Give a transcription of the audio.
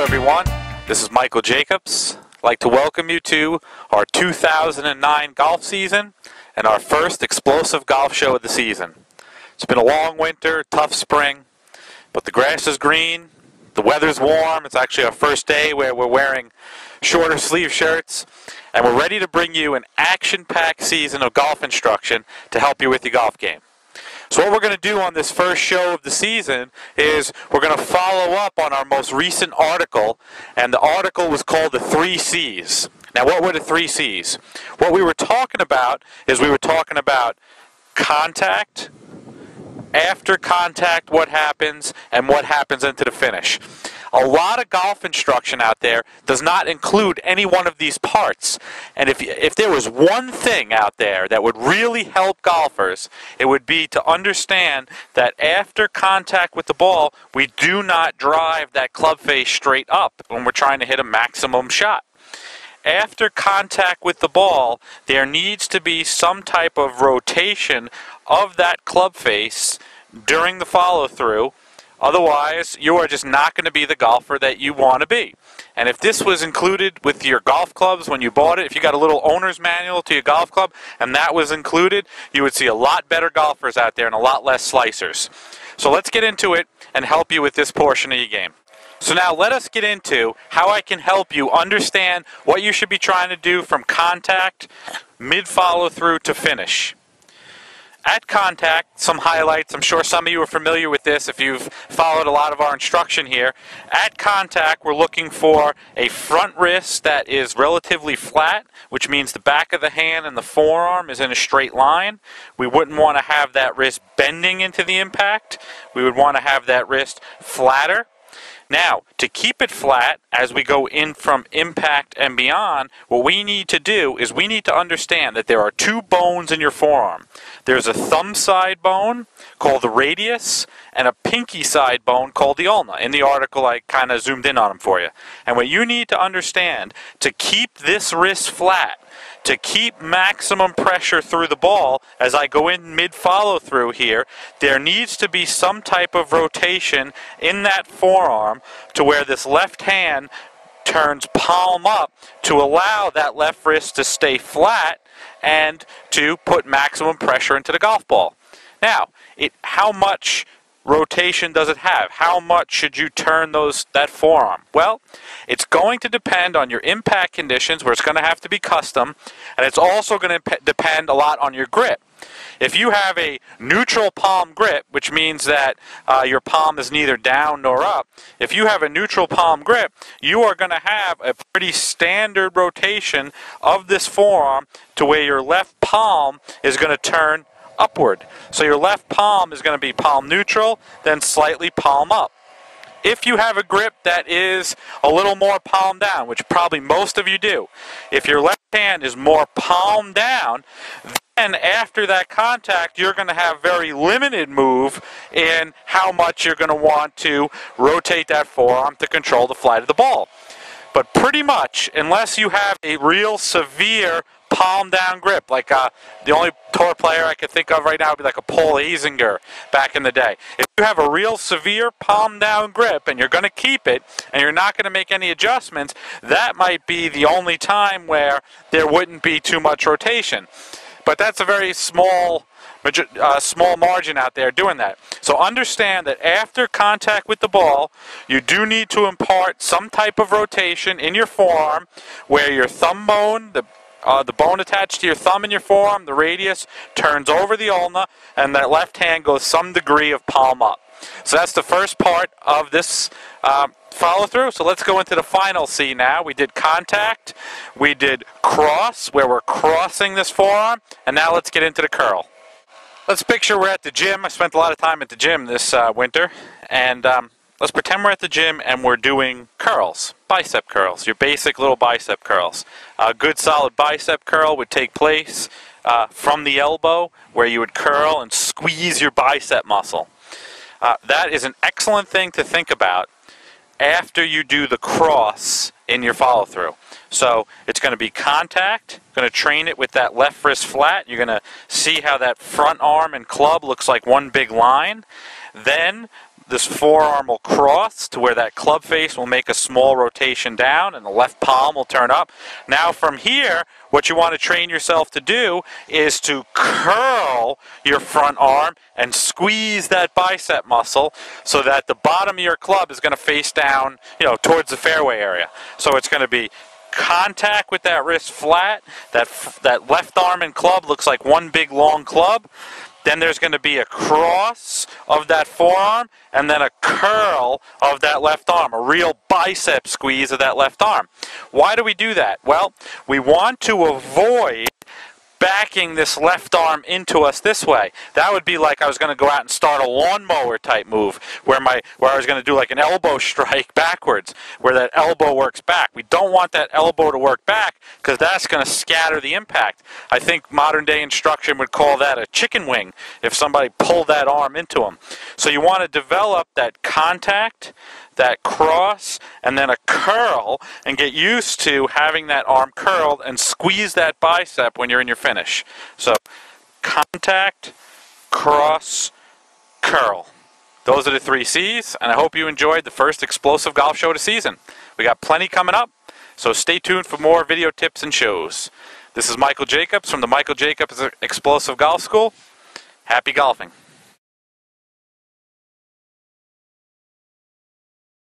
Hello everyone, this is Michael Jacobs. I'd like to welcome you to our 2009 golf season and our first explosive golf show of the season. It's been a long winter, tough spring, but the grass is green, the weather's warm. It's actually our first day where we're wearing shorter sleeve shirts, and we're ready to bring you an action-packed season of golf instruction to help you with your golf game. So what we're going to do on this first show of the season is we're going to follow up on our most recent article, and the article was called the 3 C's. Now, what were the 3 C's? What we were talking about is we were talking about contact, after contact, what happens, and what happens into the finish. A lot of golf instruction out there does not include any one of these parts. And if there was one thing out there that would really help golfers, it would be to understand that after contact with the ball, we do not drive that club face straight up when we're trying to hit a maximum shot. After contact with the ball, there needs to be some type of rotation of that club face during the follow-through. Otherwise, you are just not going to be the golfer that you want to be. And if this was included with your golf clubs when you bought it, if you got a little owner's manual to your golf club and that was included, you would see a lot better golfers out there and a lot less slicers. So let's get into it and help you with this portion of your game. So now let us get into how I can help you understand what you should be trying to do from contact, mid-follow-through to finish. At contact, some highlights. I'm sure some of you are familiar with this if you've followed a lot of our instruction here. At contact, we're looking for a front wrist that is relatively flat, which means the back of the hand and the forearm is in a straight line. We wouldn't want to have that wrist bending into the impact. We would want to have that wrist flatter. Now, to keep it flat as we go in from impact and beyond, what we need to do is we need to understand that there are 2 bones in your forearm. There's a thumb side bone called the radius and a pinky side bone called the ulna. In the article, I kind of zoomed in on them for you. And what you need to understand to keep this wrist flat, to keep maximum pressure through the ball, as I go in mid-follow-through here, there needs to be some type of rotation in that forearm to where this left hand turns palm up to allow that left wrist to stay flat and to put maximum pressure into the golf ball. Now, how much rotation does it have? How much should you turn that forearm? Well, it's going to depend on your impact conditions, where it's going to have to be custom, and it's also going to depend a lot on your grip. If you have a neutral palm grip, which means that your palm is neither down nor up, if you have a neutral palm grip, you are going to have a pretty standard rotation of this forearm to where your left palm is going to turn upward. So your left palm is going to be palm neutral, then slightly palm up. If you have a grip that is a little more palm down, which probably most of you do, if your left hand is more palm down, then after that contact, you're going to have very limited move in how much you're going to want to rotate that forearm to control the flight of the ball. But pretty much, unless you have a real severe palm down grip, like the only tour player I could think of right now would be like a Paul Azinger back in the day. If you have a real severe palm down grip and you're going to keep it and you're not going to make any adjustments, that might be the only time where there wouldn't be too much rotation. But that's a very small margin out there doing that. So understand that after contact with the ball, you do need to impart some type of rotation in your forearm where your thumb bone, the bone attached to your thumb in your forearm, the radius, turns over the ulna, and that left hand goes some degree of palm up. So that's the first part of this follow-through. So let's go into the final C now. We did contact, we did cross, where we're crossing this forearm, and now let's get into the curl. Let's picture we're at the gym. I spent a lot of time at the gym this winter, and let's pretend we're at the gym and we're doing curls, bicep curls, your basic little bicep curls. A good solid bicep curl would take place from the elbow, where you would curl and squeeze your bicep muscle. That is an excellent thing to think about after you do the cross in your follow-through. So it's going to be contact, going to train it with that left wrist flat. You're going to see how that front arm and club looks like one big line. Then this forearm will cross to where that club face will make a small rotation down and the left palm will turn up. Now from here, what you want to train yourself to do is to curl your front arm and squeeze that bicep muscle so that the bottom of your club is going to face down, towards the fairway area. So it's going to be contact with that wrist flat. That left arm and club looks like one big long club. Then there's going to be a cross of that forearm and then a curl of that left arm, a real bicep squeeze of that left arm. Why do we do that? Well, we want to avoid backing this left arm into us this way. That would be like I was going to go out and start a lawnmower type move where I was going to do like an elbow strike backwards, where that elbow works back. We don't want that elbow to work back because that's going to scatter the impact. I think modern day instruction would call that a chicken wing if somebody pulled that arm into them. So you want to develop that contact, that cross, and then a curl, and get used to having that arm curled and squeeze that bicep when you're in your finish. So contact, cross, curl. Those are the 3 C's, and I hope you enjoyed the first explosive golf show of the season. We got plenty coming up, so stay tuned for more video tips and shows. This is Michael Jacobs from the Michael Jacobs Explosive Golf School. Happy golfing.